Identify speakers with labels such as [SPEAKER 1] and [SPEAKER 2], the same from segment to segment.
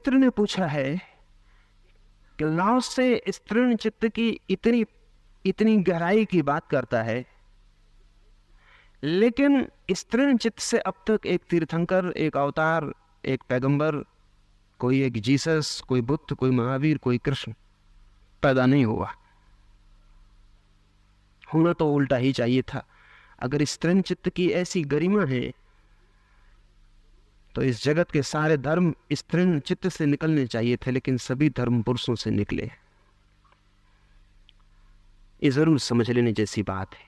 [SPEAKER 1] मित्र ने पूछा है कि लाओस से स्तृण चित्त की इतनी इतनी गहराई की बात करता है, लेकिन स्तृण चित्त से अब तक एक तीर्थंकर, एक अवतार, एक पैगंबर, कोई एक जीसस, कोई बुद्ध, कोई महावीर, कोई कृष्ण पैदा नहीं हुआ। होना तो उल्टा ही चाहिए था। अगर स्तृण चित्त की ऐसी गरिमा है तो इस जगत के सारे धर्म स्तृण चित्त से निकलने चाहिए थे, लेकिन सभी धर्म पुरुषों से निकले। ये जरूर समझ लेने जैसी बात है।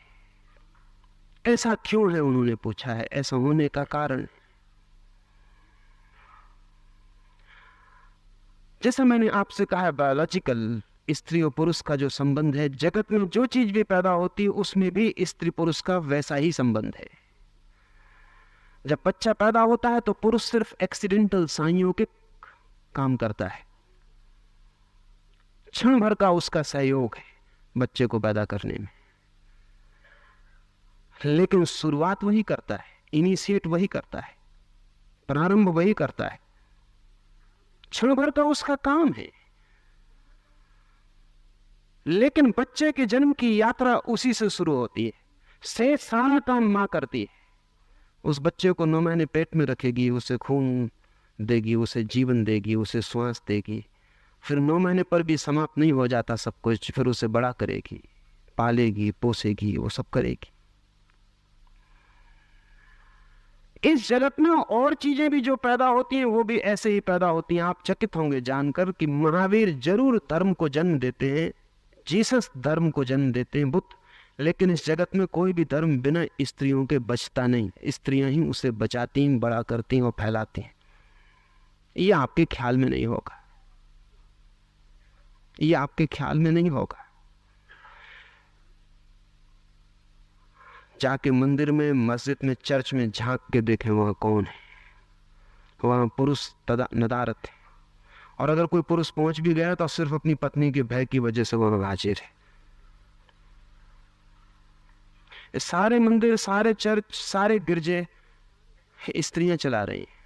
[SPEAKER 1] ऐसा क्यों है, उन्होंने पूछा है। ऐसा होने का कारण, जैसा मैंने आपसे कहा, बायोलॉजिकल स्त्री और पुरुष का जो संबंध है, जगत में जो चीज भी पैदा होती है उसमें भी स्त्री पुरुष का वैसा ही संबंध है। जब बच्चा पैदा होता है तो पुरुष सिर्फ एक्सीडेंटल साइयों के काम करता है, क्षण भर का उसका सहयोग है बच्चे को पैदा करने में, लेकिन शुरुआत वही करता है, इनिशिएट वही करता है, प्रारंभ वही करता है, क्षण भर का उसका काम है। लेकिन बच्चे के जन्म की यात्रा उसी से शुरू होती है। से सारा काम मां करती है। उस बच्चे को 9 महीने पेट में रखेगी, उसे खून देगी, उसे जीवन देगी, उसे श्वास देगी। फिर 9 महीने पर भी समाप्त नहीं हो जाता सब कुछ। फिर उसे बड़ा करेगी, पालेगी, पोसेगी, वो सब करेगी। इस जगत में और चीजें भी जो पैदा होती हैं वो भी ऐसे ही पैदा होती हैं। आप चकित होंगे जानकर कि महावीर जरूर धर्म को जन्म देते हैं, जीसस धर्म को जन्म देते हैं, बुद्ध, लेकिन इस जगत में कोई भी धर्म बिना स्त्रियों के बचता नहीं। स्त्रियां ही उसे बचाती, बड़ा करती और फैलाती हैं। ये आपके ख्याल में नहीं होगा, ये आपके ख्याल में नहीं होगा। जाके मंदिर में, मस्जिद में, चर्च में झांक के देखें वहां कौन है। वहां पुरुष नदारत है, और अगर कोई पुरुष पहुंच भी गया तो सिर्फ अपनी पत्नी के भय की वजह से वहां हाजिर है। सारे मंदिर, सारे चर्च, सारे गिरजे स्त्रियां चला रही हैं।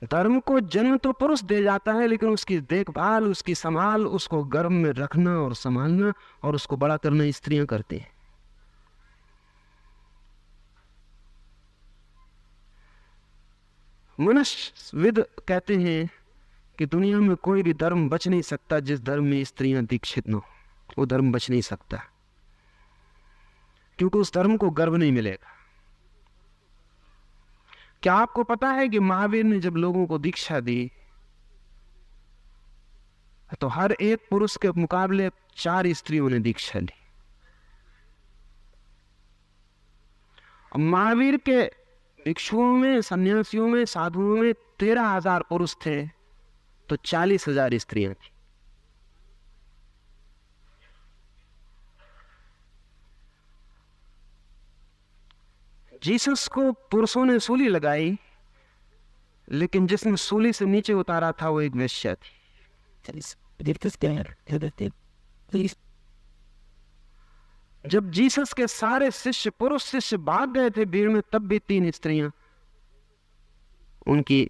[SPEAKER 1] धर्म को जन्म तो पुरुष दे जाता है, लेकिन उसकी देखभाल, उसकी संभाल, उसको गर्भ में रखना और संभालना और उसको बड़ा करना स्त्रियां करती हैं। मनुष्यविद कहते हैं कि दुनिया में कोई भी धर्म बच नहीं सकता जिस धर्म में स्त्रियां दीक्षित न हो। वो धर्म बच नहीं सकता, क्योंकि उस धर्म को गर्व नहीं मिलेगा। क्या आपको पता है कि महावीर ने जब लोगों को दीक्षा दी तो हर एक पुरुष के मुकाबले 4 स्त्रियों ने दीक्षा ली। और महावीर के भिक्षुओं में, सन्यासियों में, साधुओं में 13,000 पुरुष थे तो 40,000 स्त्रियां थी। जीसस को पुरुषों ने सूली लगाई, लेकिन जिसने सूली से नीचे उतारा था वो एक वेश्या थी। जब जीसस के सारे शिष्य, पुरुष शिष्य भाग गए थे भीड़ में, तब भी 3 स्त्रियां उनकी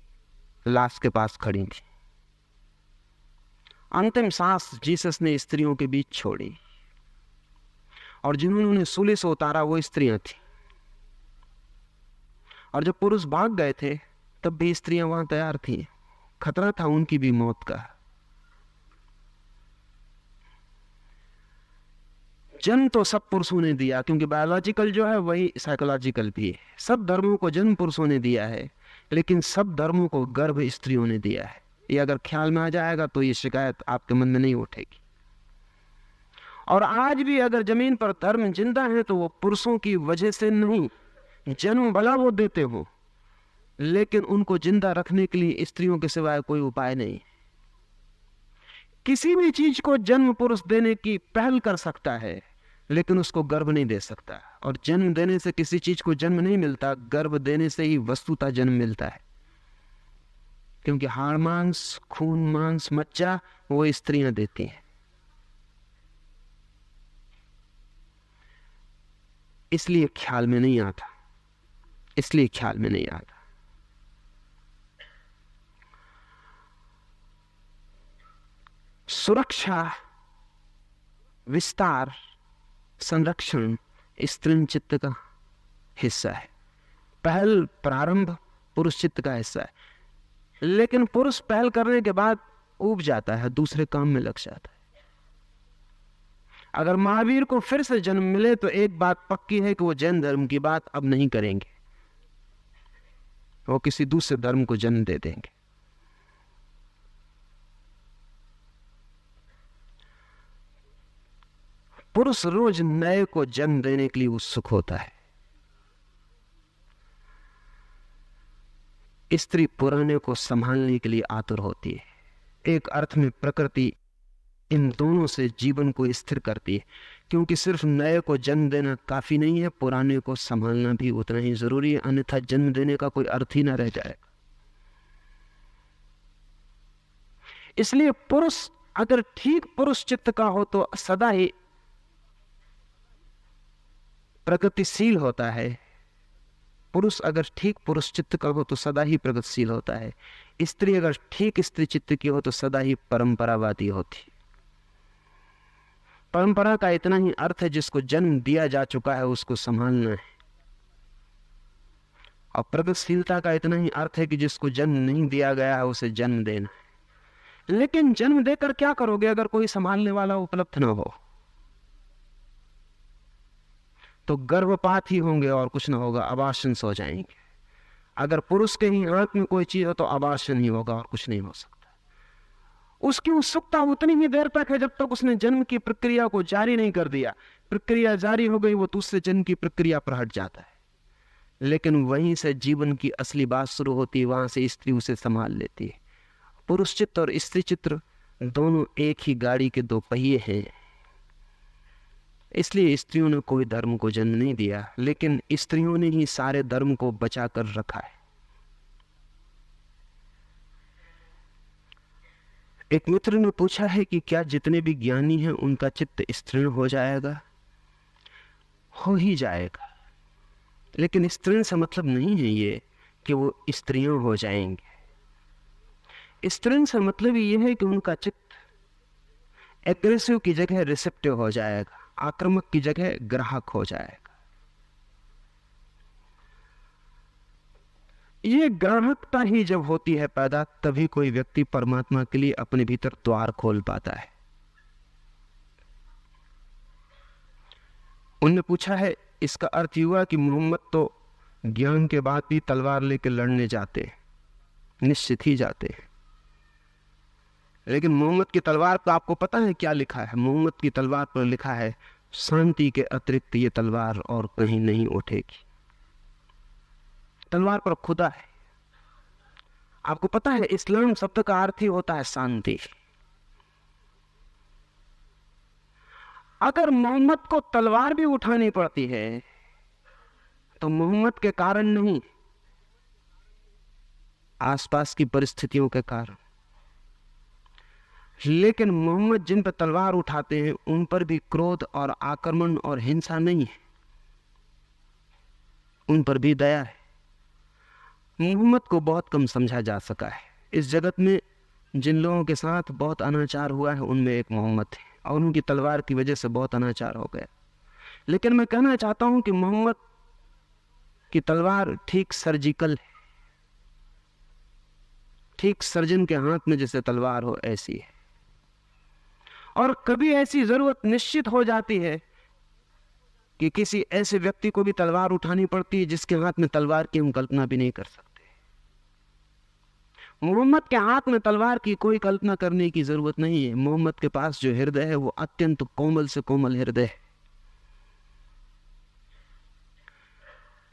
[SPEAKER 1] लाश के पास खड़ी थी। अंतिम सांस जीसस ने स्त्रियों के बीच छोड़ी, और जिन्होंने उन्हें सूली से उतारा वो स्त्रियां थी। और जब पुरुष भाग गए थे तब भी स्त्रियां वहां तैयार थी। खतरा था उनकी भी मौत का। जन्म तो सब पुरुषों ने दिया, क्योंकि बायोलॉजिकल जो है वही साइकोलॉजिकल भी है। सब धर्मों को जन्म पुरुषों ने दिया है, लेकिन सब धर्मों को गर्भ स्त्रियों ने दिया है। ये अगर ख्याल में आ जाएगा तो ये शिकायत आपके मन में नहीं उठेगी। और आज भी अगर जमीन पर धर्म जिंदा है तो वो पुरुषों की वजह से नहीं। जन्म भला वो देते हो, लेकिन उनको जिंदा रखने के लिए स्त्रियों के सिवाय कोई उपाय नहीं। किसी भी चीज को जन्म पुरुष देने की पहल कर सकता है, लेकिन उसको गर्भ नहीं दे सकता। और जन्म देने से किसी चीज को जन्म नहीं मिलता, गर्भ देने से ही वस्तुतः जन्म मिलता है। क्योंकि हाड़ मांस, खून मांस, मज्जा वो स्त्रियां देती हैं। इसलिए ख्याल में नहीं आता, इसलिए ख्याल में नहीं आता। सुरक्षा, विस्तार, संरक्षण स्त्रीण चित्त का हिस्सा है। पहल, प्रारंभ पुरुष चित्त का हिस्सा है। लेकिन पुरुष पहल करने के बाद ऊब जाता है, दूसरे काम में लग जाता है। अगर महावीर को फिर से जन्म मिले तो एक बात पक्की है कि वो जैन धर्म की बात अब नहीं करेंगे, वो किसी दूसरे धर्म को जन्म दे देंगे। पुरुष रोज नए को जन्म देने के लिए उत्सुक होता है, स्त्री पुराने को संभालने के लिए आतुर होती है। एक अर्थ में प्रकृति इन दोनों से जीवन को स्थिर करती है, क्योंकि सिर्फ नए को जन्म देना काफी नहीं है, पुराने को संभालना भी उतना ही जरूरी है, अन्यथा जन्म देने का कोई अर्थ ही ना रह जाएगा। इसलिए पुरुष अगर ठीक पुरुष चित्त का हो तो सदा ही प्रगतिशील होता है। पुरुष अगर ठीक पुरुष चित्त का हो तो सदा ही प्रगतिशील होता है। स्त्री अगर ठीक स्त्री चित्त की हो तो सदा ही परंपरावादी होती। परंपरा का इतना ही अर्थ है जिसको जन्म दिया जा चुका है उसको संभालना है, और प्रगतिशीलता का इतना ही अर्थ है कि जिसको जन्म नहीं दिया गया है उसे जन्म देना है। लेकिन जन्म देकर क्या करोगे अगर कोई संभालने वाला उपलब्ध ना हो? तो गर्भपात ही होंगे और कुछ ना होगा, अबार्शन हो जाएंगे। अगर पुरुष के ही हाथ में कोई चीज हो तो अबार्शन ही होगा और कुछ नहीं हो सकता। उसकी उत्सुकता उतनी ही देर तक है जब तक उसने जन्म की प्रक्रिया को जारी नहीं कर दिया। प्रक्रिया जारी हो गई, वो दूसरे जन्म की प्रक्रिया पर हट जाता है। लेकिन वहीं से जीवन की असली बात शुरू होती है, वहां से स्त्री उसे संभाल लेती है। पुरुष चित्र और स्त्री चित्र दोनों एक ही गाड़ी के दो पहिए हैं। इसलिए स्त्रियों ने कोई धर्म को जन्म नहीं दिया, लेकिन स्त्रियों ने ही सारे धर्म को बचा कर रखा है। एक मित्र ने पूछा है कि क्या जितने भी ज्ञानी हैं उनका चित्त स्त्रीण हो जाएगा? हो ही जाएगा, लेकिन स्त्रीण से मतलब नहीं है ये कि वो स्त्रियों हो जाएंगे। स्त्रीण से मतलब ये है कि उनका चित्त एग्रेसिव की जगह रिसेप्टिव हो जाएगा, आक्रामक की जगह ग्राहक हो जाएगा। ये ग्राहकता ही जब होती है पैदा, तभी कोई व्यक्ति परमात्मा के लिए अपने भीतर द्वार खोल पाता है। उनने पूछा है, इसका अर्थ हुआ कि मोहम्मद तो ज्ञान के बाद भी तलवार लेकर लड़ने जाते हैं? निश्चित ही जाते हैं। लेकिन मोहम्मद की तलवार पर आपको पता है क्या लिखा है? मोहम्मद की तलवार पर लिखा है, शांति के अतिरिक्त ये तलवार और कहीं नहीं उठेगी। तलवार पर खुदा है। आपको पता है इस्लाम शब्द का अर्थ ही होता है शांति। अगर मोहम्मद को तलवार भी उठानी पड़ती है तो मोहम्मद के कारण नहीं, आसपास की परिस्थितियों के कारण। लेकिन मोहम्मद जिन पर तलवार उठाते हैं उन पर भी क्रोध और आक्रमण और हिंसा नहीं है, उन पर भी दया है। मोहम्मद को बहुत कम समझा जा सका है। इस जगत में जिन लोगों के साथ बहुत अनाचार हुआ है उनमें एक मोहम्मद है, और उनकी तलवार की वजह से बहुत अनाचार हो गया। लेकिन मैं कहना चाहता हूं कि मोहम्मद की तलवार ठीक सर्जिकल है, ठीक सर्जन के हाथ में जैसे तलवार हो ऐसी है। और कभी ऐसी जरूरत निश्चित हो जाती है कि किसी ऐसे व्यक्ति को भी तलवार उठानी पड़ती है जिसके हाथ में तलवार की हम कल्पना भी नहीं कर सकते। मोहम्मद के हाथ में तलवार की कोई कल्पना करने की जरूरत नहीं है। मोहम्मद के पास जो हृदय है वो अत्यंत कोमल से कोमल हृदय है।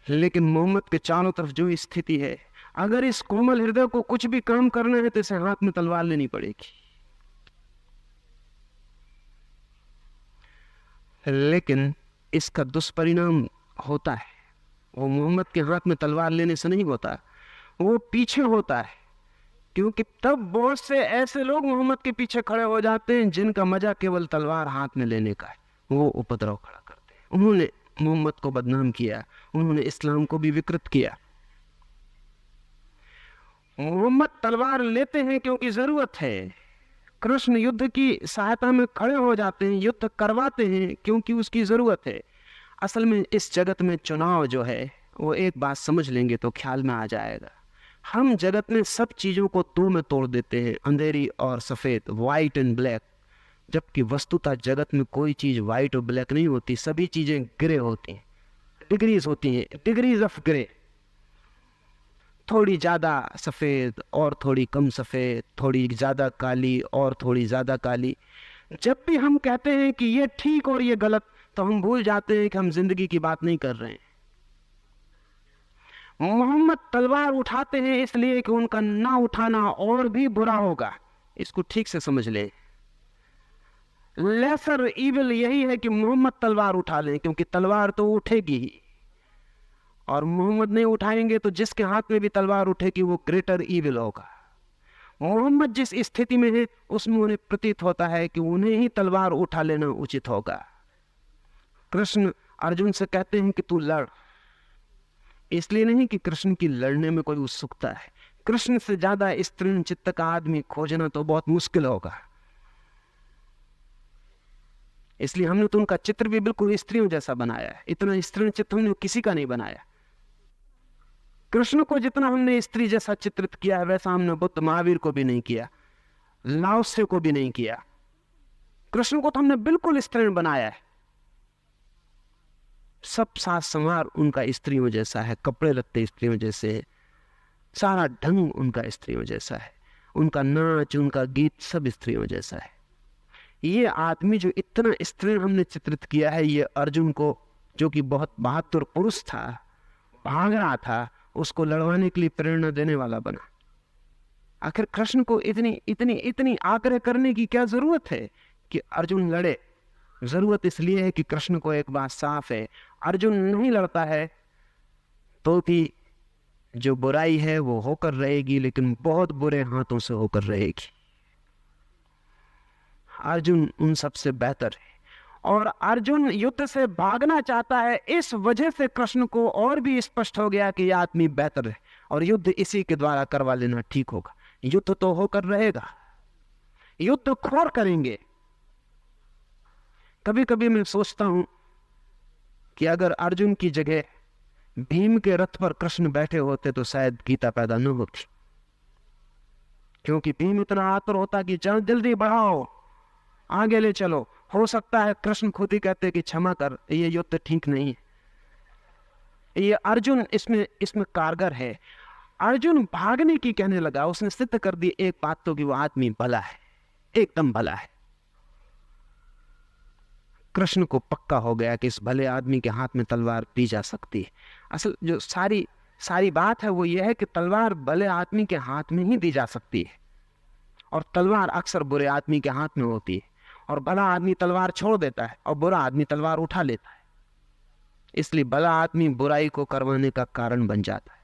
[SPEAKER 1] लेकिन मोहम्मद के चारों तरफ जो स्थिति है, अगर इस कोमल हृदय को कुछ भी काम करना है तो इसे हाथ में तलवार लेनी पड़ेगी। लेकिन इसका दुष्परिणाम होता है, वो मोहम्मद के हाथ में तलवार लेने से नहीं होता, वो पीछे होता है। क्योंकि तब बहुत से ऐसे लोग मोहम्मद के पीछे खड़े हो जाते हैं जिनका मजा केवल तलवार हाथ में लेने का है। वो उपद्रव खड़ा करते हैं। उन्होंने मोहम्मद को बदनाम किया, उन्होंने इस्लाम को भी विकृत किया। मोहम्मद तलवार लेते हैं क्योंकि जरूरत है, कृष्ण युद्ध की सहायता में खड़े हो जाते हैं, युद्ध करवाते हैं क्योंकि उसकी जरूरत है। असल में इस जगत में चुनाव जो है वो एक बात समझ लेंगे तो ख्याल में आ जाएगा। हम जगत में सब चीजों को दो में तोड़ देते हैं, अंधेरी और सफेद, व्हाइट एंड ब्लैक, जबकि वस्तुतः जगत में कोई चीज व्हाइट और ब्लैक नहीं होती, सभी चीजें ग्रे होती हैं, डिग्रीज होती हैं, डिग्रीज ऑफ ग्रे। थोड़ी ज्यादा सफेद और थोड़ी कम सफेद, थोड़ी ज्यादा काली और थोड़ी ज्यादा काली। जब भी हम कहते हैं कि ये ठीक और ये गलत, तो हम भूल जाते हैं कि हम जिंदगी की बात नहीं कर रहे हैं। मोहम्मद तलवार उठाते हैं इसलिए कि उनका ना उठाना और भी बुरा होगा, इसको ठीक से समझ लें। लेसर इविल यही है कि मोहम्मद तलवार उठा लें, क्योंकि तलवार तो उठेगी ही, और मोहम्मद नहीं उठाएंगे तो जिसके हाथ में भी तलवार उठेगी वो ग्रेटर इविल होगा। मोहम्मद जिस स्थिति में है उसमें उन्हें प्रतीत होता है कि उन्हें ही तलवार उठा लेना उचित होगा। कृष्ण अर्जुन से कहते हैं कि तू लड़, इसलिए नहीं कि कृष्ण की लड़ने में कोई उत्सुकता है। कृष्ण से ज्यादा स्त्रीण चित्त का आदमी खोजना तो बहुत मुश्किल होगा, इसलिए हमने तो उनका चित्र भी बिल्कुल स्त्रियों जैसा बनाया है। इतना स्त्रीण चित्त हमने किसी का नहीं बनाया। कृष्ण को जितना हमने स्त्री जैसा चित्रित किया है वैसा हमने बुद्ध महावीर को भी नहीं किया, लाओसे को भी नहीं किया। कृष्ण को तो हमने बिल्कुल स्त्रीण बनाया है। सब साज संवार उनका स्त्रियों जैसा है, कपड़े लत्ते स्त्रियों जैसे है, सारा ढंग उनका स्त्रियों जैसा है, उनका नाच, उनका गीत सब स्त्रियों जैसा है। ये आदमी जो इतना स्त्रीण हमने चित्रित किया है, ये अर्जुन को, जो कि बहुत बहादुर पुरुष था, भाग रहा था, उसको लड़वाने के लिए प्रेरणा देने वाला बना। आखिर कृष्ण को इतनी इतनी इतनी आग्रह करने की क्या जरूरत है कि अर्जुन लड़े? जरूरत इसलिए है कि कृष्ण को एक बात साफ है, अर्जुन नहीं लड़ता है तो भी जो बुराई है वो होकर रहेगी, लेकिन बहुत बुरे हाथों से होकर रहेगी। अर्जुन उन सबसे बेहतर है, और अर्जुन युद्ध से भागना चाहता है। इस वजह से कृष्ण को और भी स्पष्ट हो गया कि यह आदमी बेहतर है और युद्ध इसी के द्वारा करवा लेना ठीक होगा। युद्ध तो होकर रहेगा, युद्ध खोर करेंगे। कभी कभी मैं सोचता हूं कि अगर अर्जुन की जगह भीम के रथ पर कृष्ण बैठे होते तो शायद गीता पैदा न होती, क्योंकि भीम इतना आतुर होता कि जल्दी बढ़ाओ, आगे ले चलो। हो सकता है कृष्ण खुद ही कहते कि क्षमा कर, ये युद्ध ठीक नहीं है। ये अर्जुन इसमें कारगर है। अर्जुन भागने की कहने लगा, उसने सिद्ध कर दी एक बात तो कि वो आदमी भला है, एकदम भला है। कृष्ण को पक्का हो गया कि इस भले आदमी के हाथ में तलवार दी जा सकती है। असल जो सारी बात है वो ये है कि तलवार भले आदमी के हाथ में ही दी जा सकती है, और तलवार अक्सर बुरे आदमी के हाथ में होती है, और भला आदमी तलवार छोड़ देता है और बुरा आदमी तलवार उठा लेता है। इसलिए भला आदमी बुराई को करवाने का कारण बन जाता है।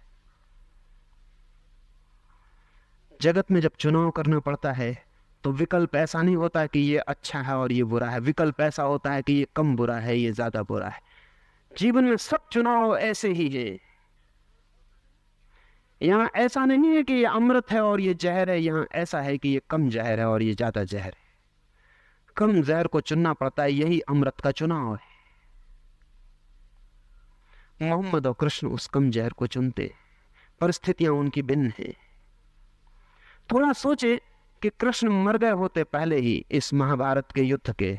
[SPEAKER 1] जगत में जब चुनाव करना पड़ता है तो विकल्प ऐसा नहीं होता कि ये अच्छा है और ये बुरा है, विकल्प ऐसा होता है कि ये कम बुरा है, ये ज्यादा बुरा है। जीवन में सब चुनाव ऐसे ही है। यहाँ ऐसा नहीं है कि ये अमृत है और ये जहर है, यहाँ ऐसा है कि ये कम जहर है और ये ज्यादा जहर है। कम जहर को चुनना पड़ता है, यही अमृत का चुनाव है। मोहम्मद और कृष्ण उस कम जहर को चुनते, परिस्थितियां उनकी भिन्न हैं। थोड़ा सोचे कि कृष्ण मर गए होते पहले ही इस महाभारत के युद्ध के,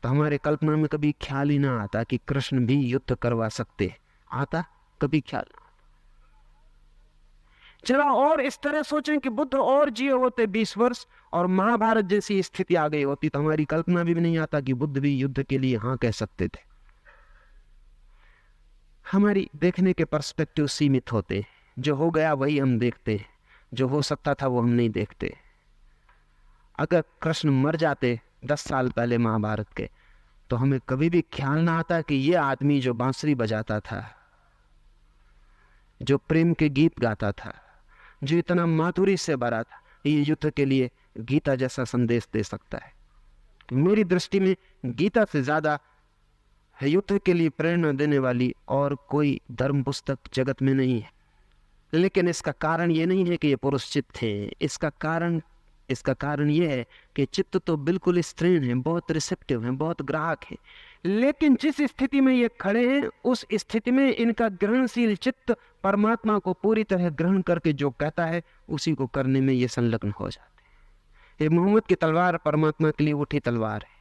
[SPEAKER 1] तो हमारे कल्पना में कभी ख्याल ही ना आता कि कृष्ण भी युद्ध करवा सकते। आता कभी ख्याल ना आता। चलो और इस तरह सोचें कि बुद्ध और जिए होते 20 वर्ष और महाभारत जैसी स्थिति आ गई होती, तो हमारी कल्पना भी नहीं आता कि बुद्ध भी युद्ध के लिए हाँ कह सकते थे। हमारी देखने के पर्सपेक्टिव सीमित होते, जो हो गया वही हम देखते हैं, जो हो सकता था वो हम नहीं देखते। अगर कृष्ण मर जाते 10 साल पहले महाभारत के, तो हमें कभी भी ख्याल ना आता कि ये आदमी जो बांसुरी बजाता था, जो प्रेम के गीत गाता था, जो इतना माधुरी से भरा था, ये युद्ध के लिए गीता जैसा संदेश दे सकता है। मेरी दृष्टि में गीता से ज्यादा युद्ध के लिए प्रेरणा देने वाली और कोई धर्म पुस्तक जगत में नहीं है। लेकिन इसका कारण ये नहीं है कि ये पुरुषचित थे, इसका कारण इसका कारण यह है कि चित्त तो बिल्कुल स्त्रीण है, बहुत रिसेप्टिव है, बहुत ग्राहक है, लेकिन जिस स्थिति में ये खड़े हैं उस स्थिति में इनका ग्रहणशील चित्त परमात्मा को पूरी तरह ग्रहण करके जो कहता है उसी को करने में ये संलग्न हो जाते हैं। ये मोहम्मद की तलवार परमात्मा के लिए उठी तलवार है।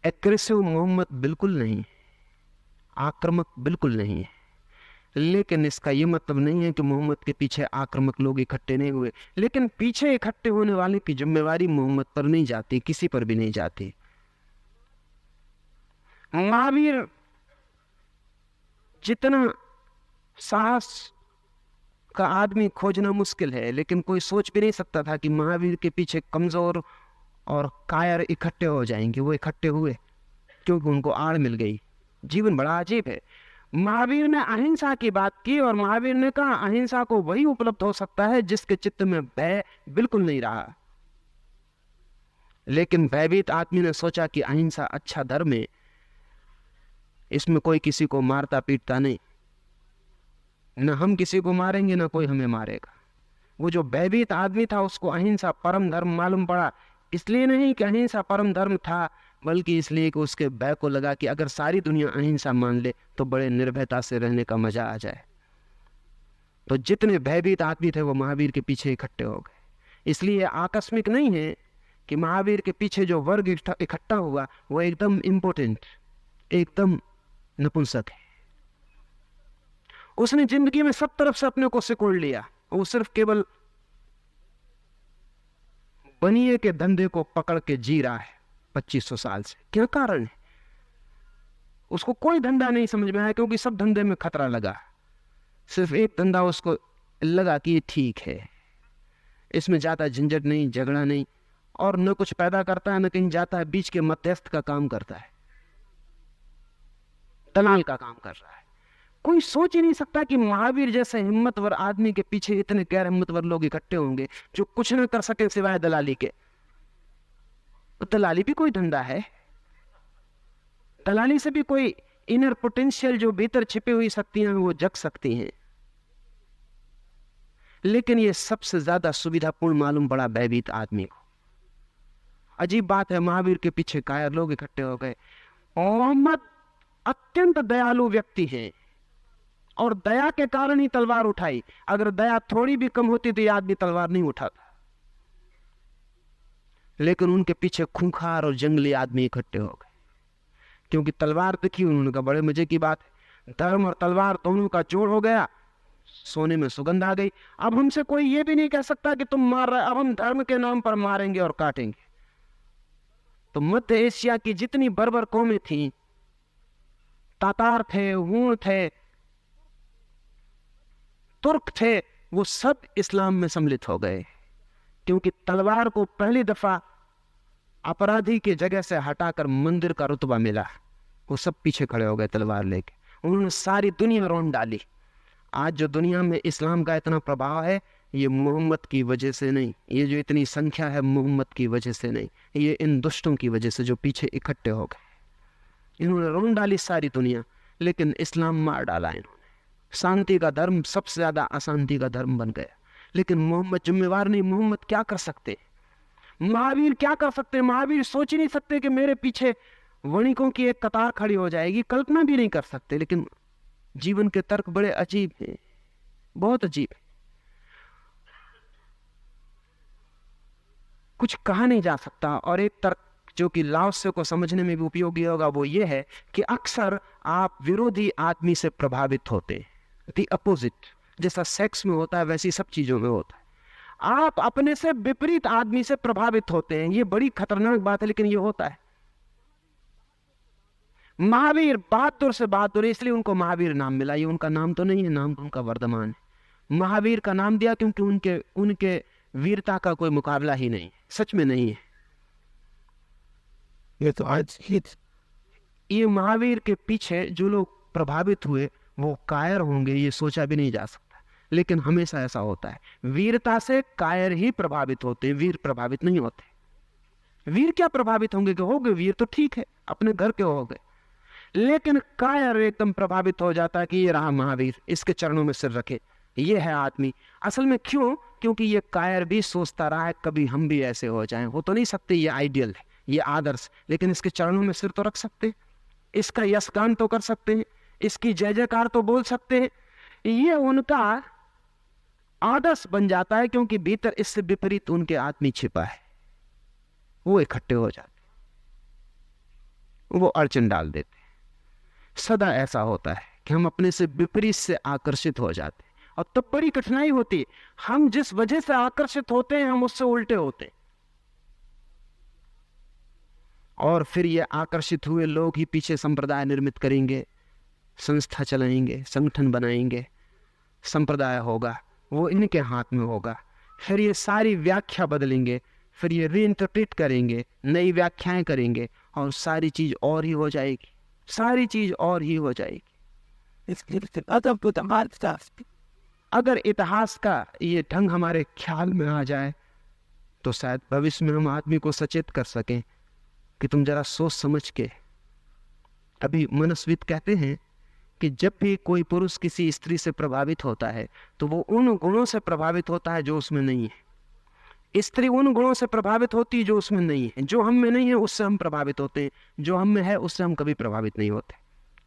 [SPEAKER 1] एग्रेसिव मोहम्मद बिल्कुल नहीं है, आक्रामक बिल्कुल नहीं है, लेकिन इसका यह मतलब नहीं है कि मोहम्मद के पीछे आक्रामक लोग इकट्ठे नहीं हुए। लेकिन पीछे इकट्ठे होने वाले की जिम्मेवारी मोहम्मद पर नहीं जाती, किसी पर भी नहीं जाती। महावीर जितना साहस का आदमी खोजना मुश्किल है, लेकिन कोई सोच भी नहीं सकता था कि महावीर के पीछे कमजोर और कायर इकट्ठे हो जाएंगे। वो इकट्ठे हुए क्योंकि उनको आड़ मिल गई। जीवन बड़ा अजीब है। महावीर ने अहिंसा की बात की और महावीर ने कहा अहिंसा को वही उपलब्ध हो सकता है जिसके चित्त में भय बिल्कुल नहीं रहा। लेकिन भयभीत आदमी ने सोचा कि अहिंसा अच्छा धर्म है, इसमें कोई किसी को मारता पीटता नहीं, न हम किसी को मारेंगे न कोई हमें मारेगा। वो जो भयभीत आदमी था उसको अहिंसा परम धर्म मालूम पड़ा। इसलिए नहीं कि अहिंसा परम धर्म था, बल्कि इसलिए कि उसके भय को लगा कि अगर सारी दुनिया अहिंसा मान ले तो बड़े निर्भयता से रहने का मजा आ जाए। तो जितने भयभीत आदमी थे वो महावीर के पीछे इकट्ठे हो गए। इसलिए आकस्मिक नहीं है कि महावीर के पीछे जो वर्ग इकट्ठा हुआ वो एकदम इंपोर्टेंट, एकदम नपुंसक है। उसने जिंदगी में सब तरफ से अपने को सिकोड़ लिया। वो सिर्फ केवल बनिए के धंधे को पकड़ के जी रहा है 2500 साल से। क्या कारण है? उसको कोई धंधा नहीं समझ में आया, क्योंकि सब धंधे में खतरा लगा। सिर्फ एक धंधा उसको लगा कि ये ठीक है, इसमें ज्यादा झंझट नहीं, झगड़ा नहीं, और न कुछ पैदा करता है न कहीं जाता है, बीच के मध्यस्थ का काम करता है, दलाल का काम कर रहा है। कोई सोच ही नहीं सकता कि महावीर जैसे हिम्मतवर आदमी के पीछे इतने गैर हिम्मतवर लोग इकट्ठे होंगे जो कुछ न कर सके सिवाय दलाली के। तो दलाली भी कोई धंधा है। दलाली से भी कोई इनर पोटेंशियल जो भीतर छिपी हुई शक्तियां हैं वो जग सकती हैं। लेकिन ये सबसे ज्यादा सुविधापूर्ण मालूम पड़ा भयभीत आदमी को। अजीब बात है, महावीर के पीछे कायर लोग इकट्ठे हो गए। मोहम्मद अत्यंत दयालु व्यक्ति है और दया के कारण ही तलवार उठाई। अगर दया थोड़ी भी कम होती तो ये आदमी तलवार नहीं उठाता। लेकिन उनके पीछे खूंखार और जंगली आदमी इकट्ठे हो गए, क्योंकि तलवार दिखी। उन्होंने कहा बड़े मजे की बात है, धर्म और तलवार दोनों का जोड़ हो गया, सोने में सुगंध आ गई। अब हमसे कोई ये भी नहीं कह सकता कि तुम मार रहे, अब हम धर्म के नाम पर मारेंगे और काटेंगे। तो मध्य एशिया की जितनी बर्बर कौमें थी, तातार थे, हूण थे, तुर्क थे, वो सब इस्लाम में सम्मिलित हो गए, क्योंकि तलवार को पहली दफा अपराधी की जगह से हटाकर मंदिर का रुतबा मिला। वो सब पीछे खड़े हो गए तलवार लेके। उन्होंने सारी दुनिया रोन डाली। आज जो दुनिया में इस्लाम का इतना प्रभाव है ये मोहम्मद की वजह से नहीं, ये जो इतनी संख्या है मोहम्मद की वजह से नहीं, ये इन दुष्टों की वजह से जो पीछे इकट्ठे हो गए। इन्होंने रोन डाली सारी दुनिया, लेकिन इस्लाम मार डाला इन्होंने। शांति का धर्म सबसे ज्यादा अशांति का धर्म बन गया। लेकिन मोहम्मद जिम्मेवार नहीं। मोहम्मद क्या कर सकते? महावीर क्या कर सकते? महावीर सोच ही नहीं सकते कि मेरे पीछे वणिकों की एक कतार खड़ी हो जाएगी, कल्पना भी नहीं कर सकते। लेकिन जीवन के तर्क बड़े अजीब हैं, बहुत अजीब है। कुछ कहा नहीं जा सकता। और एक तर्क जो कि लाओत्से को समझने में भी उपयोगी होगा वो ये है कि अक्सर आप विरोधी आदमी से प्रभावित होते हैं, दी अपोजिट। जैसा सेक्स में होता है वैसी सब चीजों में होता है। आप अपने से विपरीत आदमी से प्रभावित होते हैं। ये बड़ी खतरनाक बात है, लेकिन ये होता है। महावीर बहादुर से बहादुर, इसलिए उनको महावीर नाम मिला। ये उनका नाम तो नहीं है, नाम तो उनका वर्धमान है। महावीर का नाम दिया क्योंकि उनके वीरता का कोई मुकाबला ही नहीं, सच में नहीं है।
[SPEAKER 2] ये तो आज
[SPEAKER 1] ये महावीर के पीछे जो लोग प्रभावित हुए वो कायर होंगे, ये सोचा भी नहीं जा सकता। लेकिन हमेशा ऐसा होता है, वीरता से कायर ही प्रभावित होते हैं, वीर प्रभावित नहीं होते। वीर क्या प्रभावित होंगे? कि हो गए वीर तो ठीक है, अपने घर के हो गए। लेकिन कायर एकदम प्रभावित हो जाता है कि ये रहा महावीर, इसके चरणों में सिर रखे, ये है आदमी असल में। क्यों? क्योंकि ये कायर भी सोचता रहा है कभी हम भी ऐसे हो जाएं। हो तो नहीं सकते, ये आइडियल है, ये आदर्श, लेकिन इसके चरणों में सिर तो रख सकते हैं, इसका यशगान तो कर सकते हैं, इसकी जय जयकार तो बोल सकते हैं। ये उनका आदर्श बन जाता है, क्योंकि भीतर इससे विपरीत उनके आदमी छिपा है। वो इकट्ठे हो जाते, वो अड़चन डाल देते। सदा ऐसा होता है कि हम अपने से विपरीत से आकर्षित हो जाते हैं, और तब बड़ी कठिनाई होती है। हम जिस वजह से आकर्षित होते हैं हम उससे उल्टे होते हैं, और फिर ये आकर्षित हुए लोग ही पीछे संप्रदाय निर्मित करेंगे, संस्था चलाएंगे, संगठन बनाएंगे, संप्रदाय होगा, वो इनके हाथ में होगा। फिर ये सारी व्याख्या बदलेंगे, फिर ये रीइंटरप्रेट करेंगे, नई व्याख्याएं करेंगे, और सारी चीज और ही हो जाएगी, सारी चीज और ही हो जाएगी। अगर इतिहास का ये ढंग हमारे ख्याल में आ जाए तो शायद भविष्य में हम आदमी को सचेत कर सकें कि तुम जरा सोच समझ के। अभी मनस्विद कहते हैं कि जब भी कोई पुरुष किसी स्त्री से प्रभावित होता है तो वो उन गुणों से प्रभावित होता है जो उसमें नहीं है। स्त्री उन गुणों से प्रभावित होती है जो उसमें नहीं है। जो हम में नहीं है उससे हम प्रभावित होते हैं, जो हम में है उससे हम कभी प्रभावित नहीं होते,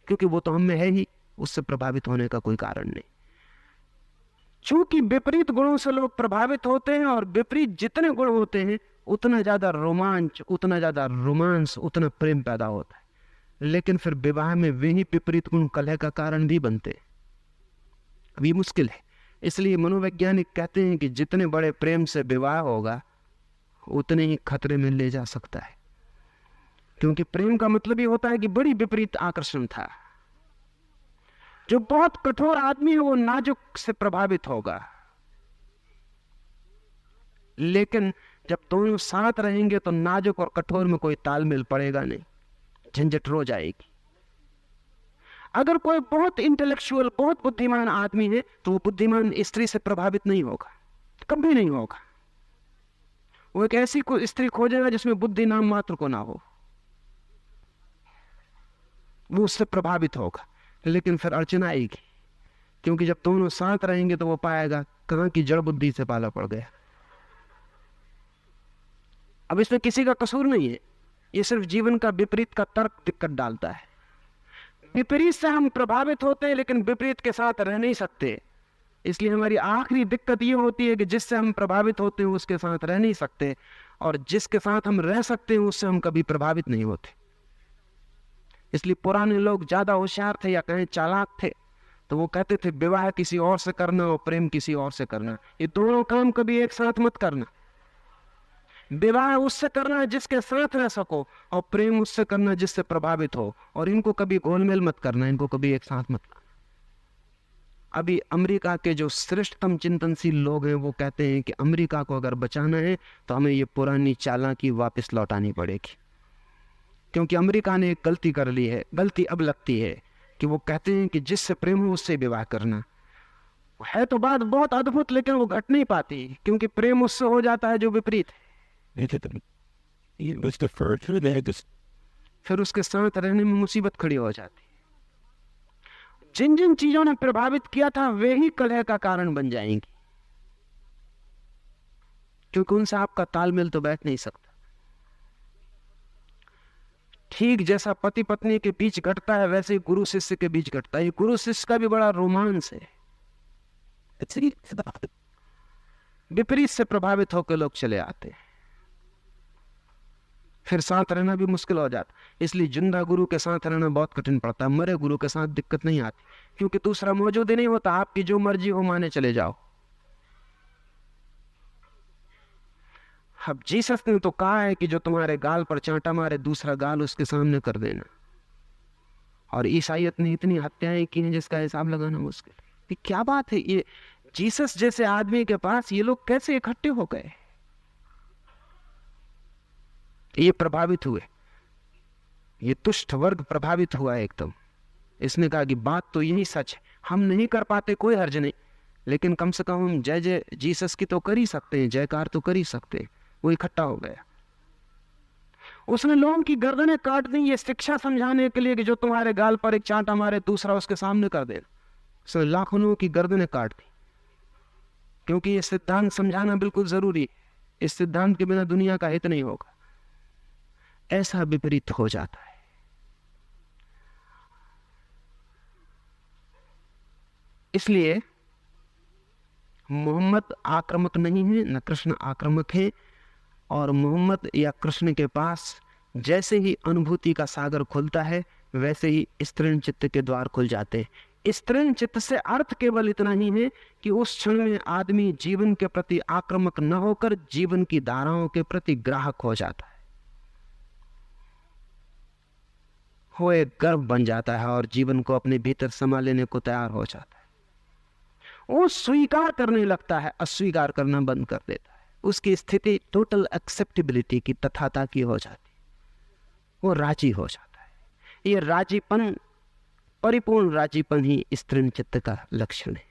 [SPEAKER 1] क्योंकि वो तो हम में है ही, उससे प्रभावित होने का कोई कारण नहीं। चूंकि विपरीत गुणों से लोग प्रभावित होते हैं, और विपरीत जितने गुण होते हैं उतना ज्यादा रोमांच, उतना ज्यादा रोमांस, उतना प्रेम पैदा होता है। लेकिन फिर विवाह में वही विपरीत गुण कलह का कारण भी बनते हैं। अब ये मुश्किल है, इसलिए मनोवैज्ञानिक कहते हैं कि जितने बड़े प्रेम से विवाह होगा उतने ही खतरे में ले जा सकता है, क्योंकि प्रेम का मतलब ये होता है कि बड़ी विपरीत आकर्षण था। जो बहुत कठोर आदमी है वो नाजुक से प्रभावित होगा, लेकिन जब दोनों साथ रहेंगे तो नाजुक और कठोर में कोई तालमेल पड़ेगा नहीं, झंझट रो जाएगी। अगर कोई बहुत इंटेलेक्चुअल, बहुत बुद्धिमान आदमी है तो वो बुद्धिमान स्त्री से प्रभावित नहीं होगा, कभी नहीं होगा। वो एक ऐसी कोई स्त्री खोजेगा जिसमें बुद्धि नाम मात्र को ना हो, वो उससे प्रभावित होगा। लेकिन फिर अड़चन आएगी, क्योंकि जब दोनों साथ रहेंगे तो वो पाएगा कहां की जड़ बुद्धि से पाला पड़ गया। अब इसमें किसी का कसूर नहीं है, ये सिर्फ जीवन का विपरीत का तर्क दिक्कत डालता है। विपरीत से हम प्रभावित होते हैं, लेकिन विपरीत के साथ रह नहीं सकते। इसलिए हमारी आखिरी दिक्कत ये होती है कि जिससे हम प्रभावित होते हैं उसके साथ रह नहीं सकते, और जिसके साथ हम रह सकते हैं उससे हम कभी प्रभावित नहीं होते। इसलिए पुराने लोग ज्यादा होशियार थे या कहें चालाक थे, तो वो कहते थे विवाह किसी और से करना और प्रेम किसी और से करना, ये दोनों काम कभी एक साथ मत करना। विवाह उससे करना जिसके साथ रह सको, और प्रेम उससे करना जिससे प्रभावित हो, और इनको कभी गोलमेल मत करना, इनको कभी एक साथ मत करना। अभी अमेरिका के जो श्रेष्ठतम चिंतनशील लोग हैं वो कहते हैं कि अमेरिका को अगर बचाना है तो हमें ये पुरानी चालाकी वापस लौटानी पड़ेगी, क्योंकि अमेरिका ने एक गलती कर ली है। गलती अब लगती है कि वो कहते हैं कि जिससे प्रेम हो उससे विवाह करना। है तो बात बहुत अद्भुत, लेकिन वो घट नहीं पाती, क्योंकि प्रेम उससे हो जाता है जो विपरीत है। फिर उसके साथ रहने में मुसीबत खड़ी हो जाती है। जिन जिन चीजों ने प्रभावित किया था वे ही कलह का कारण बन जाएंगी, क्योंकि उनसे आपका तालमेल तो बैठ नहीं सकता। ठीक जैसा पति पत्नी के बीच घटता है वैसे ही गुरु शिष्य के बीच घटता है। गुरु शिष्य का भी बड़ा रोमांस है। विपरीत से प्रभावित होकर लोग चले आते हैं, फिर साथ रहना भी मुश्किल हो जाता। इसलिए जिंदा गुरु के साथ रहना बहुत कठिन पड़ता है। मरे गुरु के साथ दिक्कत नहीं आती, क्योंकि दूसरा मौजूद ही नहीं होता। आपकी जो मर्जी हो माने चले जाओ। अब जीसस ने तो कहा है कि जो तुम्हारे गाल पर चांटा मारे दूसरा गाल उसके सामने कर देना, और ईसाइयत ने इतनी हत्याएं की हैं जिसका हिसाब लगाना मुश्किल। ये क्या बात है? ये जीसस जैसे आदमी के पास ये लोग कैसे इकट्ठे हो गए? ये प्रभावित हुए, ये तुष्ट वर्ग प्रभावित हुआ एकदम। इसने कहा कि बात तो यही सच है, हम नहीं कर पाते कोई हर्ज नहीं, लेकिन कम से कम हम जय जय जीसस की तो कर ही सकते हैं, जयकार तो कर ही सकते हैं। वो इकट्ठा हो गया। उसने लोगों की गर्दनें काट दी, ये शिक्षा समझाने के लिए कि जो तुम्हारे गाल पर एक चांटा मारे दूसरा उसके सामने कर देना। उसने लाखों लोगों की गर्दनें काट दी। क्योंकि ये सिद्धांत समझाना बिल्कुल जरूरी है। इस सिद्धांत के बिना दुनिया का हित नहीं होगा। ऐसा विपरीत हो जाता है। इसलिए मोहम्मद आक्रामक नहीं है, न कृष्ण आक्रामक है। और मोहम्मद या कृष्ण के पास जैसे ही अनुभूति का सागर खुलता है, वैसे ही स्त्रीण चित्त के द्वार खुल जाते हैं। स्त्रीण चित्त से अर्थ केवल इतना ही है कि उस क्षण में आदमी जीवन के प्रति आक्रामक न होकर जीवन की धाराओं के प्रति ग्राहक हो जाता है, वो एक गर्व बन जाता है और जीवन को अपने भीतर समा लेने को तैयार हो जाता है। वो स्वीकार करने लगता है, अस्वीकार करना बंद कर देता है। उसकी स्थिति टोटल एक्सेप्टेबिलिटी की, तथाता की हो जाती, वो राजी हो जाता है। ये राजीपन, परिपूर्ण राजीपन ही स्त्रीण चित्त का लक्षण है।